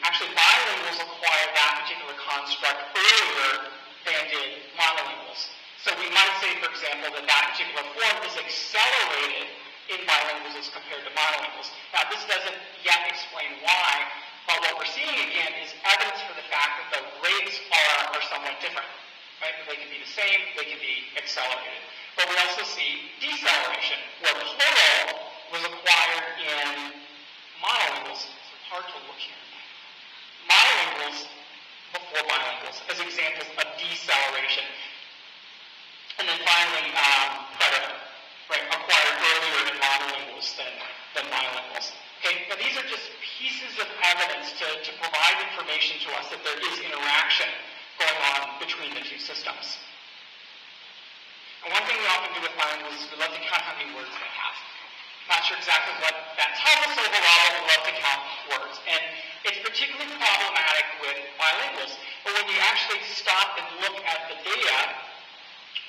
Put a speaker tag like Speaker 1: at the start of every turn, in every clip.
Speaker 1: Actually, bilinguals acquire that particular construct earlier than did monolinguals. So we might say, for example, that that particular form is accelerated in bilinguals as compared to monolinguals. Now, this doesn't yet explain why, but what we're seeing again is evidence for the fact that the rates are somewhat different. Right? They can be the same, they can be accelerated. But we also see deceleration, where plural was acquired in monolinguals. It's hard to look here. Monolinguals before bilinguals as examples of deceleration. And then finally, predator, right, acquired earlier in monolinguals than bilinguals. Okay, now these are just pieces of evidence to provide information to us that there is interaction going on between the two systems. And one thing we often do with bilinguals is we love to count how many words they have. Not sure exactly what that tells us overall, but we love to count words. And it's particularly problematic with bilinguals. But when you actually stop and look at the data,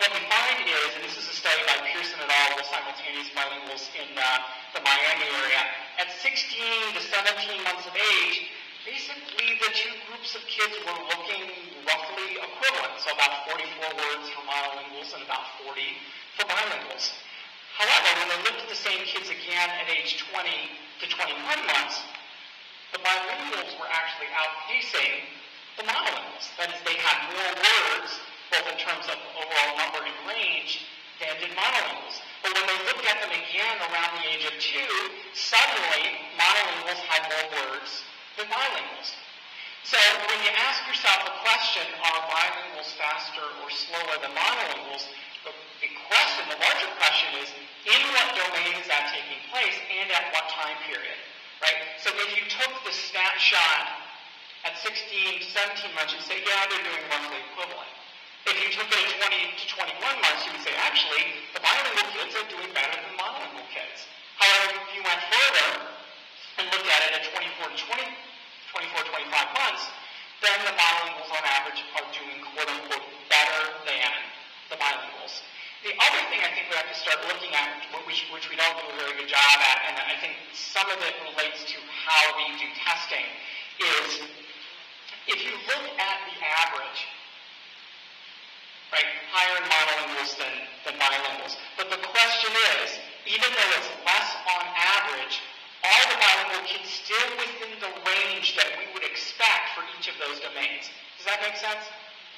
Speaker 1: what we find is, and this is a study by Pearson et al. With simultaneous bilinguals in the Miami area, at 16 to 17 months of age, basically the two groups of kids were looking roughly equivalent. So about 44 words for monolinguals and about 40 for bilinguals. However, when they looked at the same kids again at age 20 to 21 months, the bilinguals were actually outpacing the monolinguals. That is, they had more words, both in terms of overall number and range, than did monolinguals. But when they looked at them again around the age of 2, suddenly monolinguals had more words than bilinguals. So when you ask yourself the question, are bilinguals faster or slower than monolinguals, the larger question is, in what domain is that taking place and at what time period, right? So if you took the snapshot at 16 to 17 months, you'd say, yeah, they're doing roughly equivalent. If you took it at 20 to 21 months, you would say, actually, the bilingual kids are doing better than monolingual kids. However, if you went further and looked at it at 24 to 25 months, then the monolinguals on average are doing quote-unquote better than the bilinguals. The other thing I think we have to start looking at, which we don't do a very good job at, and I think some of it relates to how we do testing, is if you look at the average, right, higher in monolinguals than bilinguals. But the question is, even though it's less on average, are the bilingual kids still within the range that we would expect for each of those domains? Does that make sense?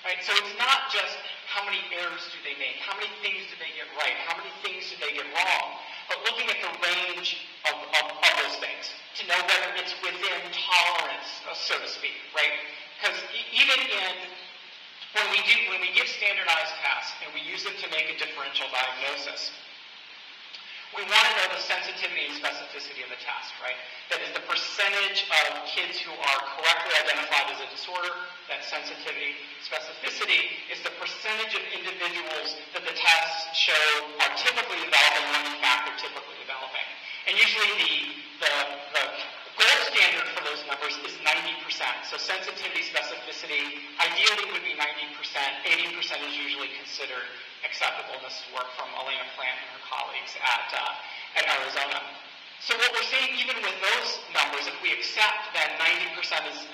Speaker 1: Right? So it's not just how many errors do they make, how many things do they get right, how many things do they get wrong, but looking at the range of those things to know whether it's within tolerance, so to speak, right? Because even when we give standardized tests and we use them to make a differential diagnosis, we want to know the sensitivity and specificity of the test, right? That is the percentage of kids who are correctly identified as a disorder. That sensitivity, specificity is the percentage of individuals that the tests show are typically developing when in fact they're typically developing. And usually the gold standard for those numbers is 90%. So sensitivity, specificity, ideally would be 90%. 80% is usually considered acceptable. And this is work from Elena Plant and her colleagues at Arizona. So what we're seeing even with those numbers, if we accept that 90%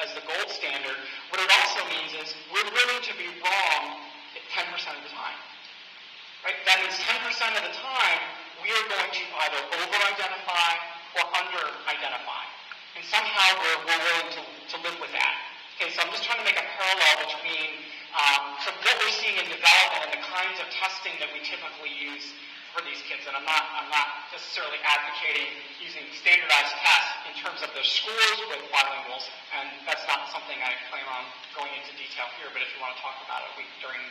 Speaker 1: as the gold standard, what it also means is we're willing to be wrong 10% of the time. Right? That means 10% of the time we are going to either over-identify or under-identify. And somehow we're willing to live with that. Okay, so I'm just trying to make a parallel between what we're seeing in development and the kinds of testing that we typically use for these kids. And I'm not necessarily advocating using standardized tests in terms of their scores with bilinguals, and that's not something I plan on going into detail here, but if you want to talk about it during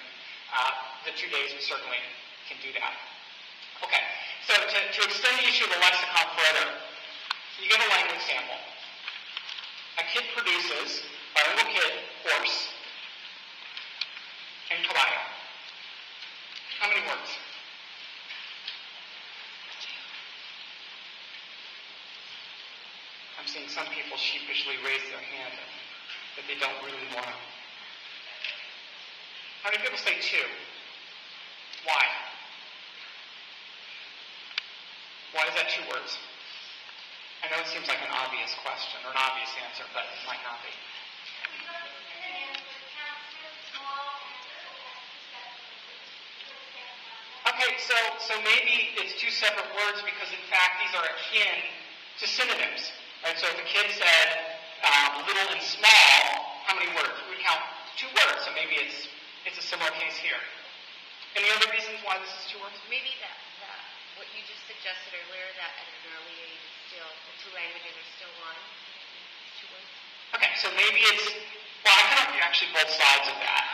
Speaker 1: the 2 days, we certainly can do that. Okay, so to extend the issue of the lexicon further, you get a language sample. A kid produces, bilingual kid, horse, and caballo. How many words? I'm seeing some people sheepishly raise their hand that they don't really want to. How many people say 2? Why? Why is that 2 words? I know that seems like an obvious question, or an obvious answer, but it might not be. Okay, so maybe it's two separate words because in fact these are akin to synonyms, right? So if a kid said little and small, how many words? We would count two words, so maybe it's a similar case here. Any other reasons why this is two words?
Speaker 2: Maybe that what you just suggested earlier, that at an early age still the two languages are still one. Two words.
Speaker 1: Okay, so maybe it's, well, I can argue actually both sides of that,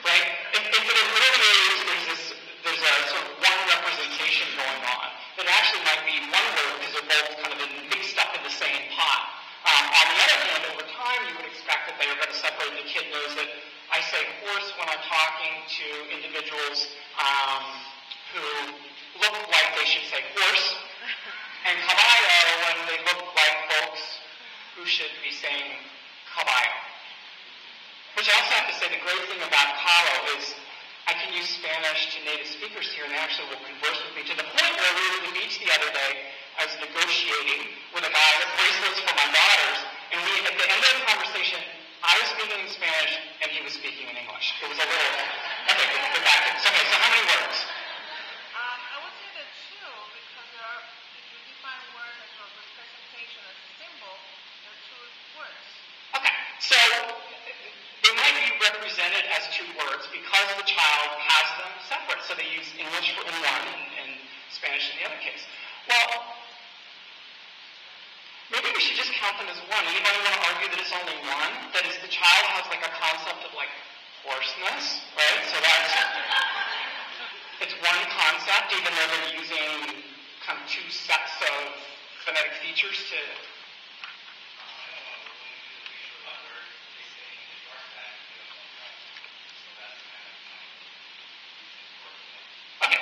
Speaker 1: right? If at an early age there's a sort of one representation going on, then it actually might be one word because they're both kind of mixed up in the same pot. On the other hand, over time, you would expect that they are going to separate. The kid knows that I say horse when I'm talking to individuals who look like they should say horse, and caballo when they look like folks who should be saying caballo. Which I also have to say, the great thing about Cabo is I can use Spanish to native speakers here, and they actually will converse with me to the point where we were at the beach the other day. I was negotiating with a guy with bracelets for my daughters, and at the end of the conversation, I was speaking in Spanish, and he was speaking in English. It was a little... Okay, we're back. Okay, so how many words?
Speaker 3: I would say that two, because there are, if you define words as a representation, as a symbol, there are two words.
Speaker 1: Okay, so they might be represented as two words because the child has them separate. So they use English in one and Spanish in the other case. Well, maybe we should just count them as one. Anybody want to argue that it's only one? That is, the child has like a concept of like hoarseness, right? So that's, it's one concept, even though they're using kind of two sets of phonetic features to...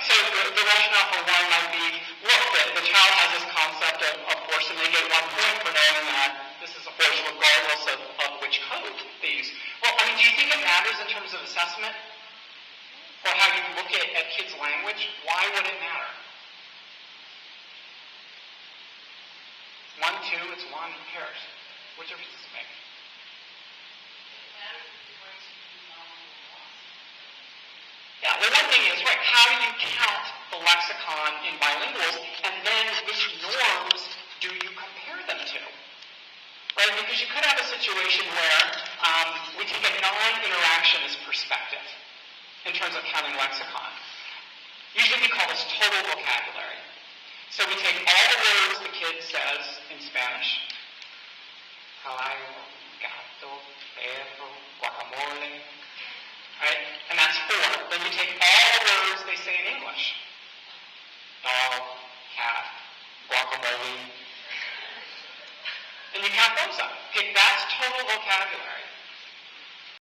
Speaker 1: So the rationale for one might be, look, the child has this concept of horse, and they get 1 point for knowing that this is a horse regardless of which code they use. Well, I mean, do you think it matters in terms of assessment? Or how you look at kids' language? Why would it matter? 1, 2, it's 1, who cares? What difference does it make? Yeah, well, one thing is, right, how do you count the lexicon in bilinguals, and then which norms do you compare them to? Right, because you could have a situation where we take a non-interactionist perspective in terms of counting lexicon. Usually we call this total vocabulary. So we take all the words the kid says in Spanish. Caballo, gato, perro, guacamole. Right? And that's 4. Then you take all the words they say in English. Dog, cat, guacamole. And you count those up. Okay, that's total vocabulary.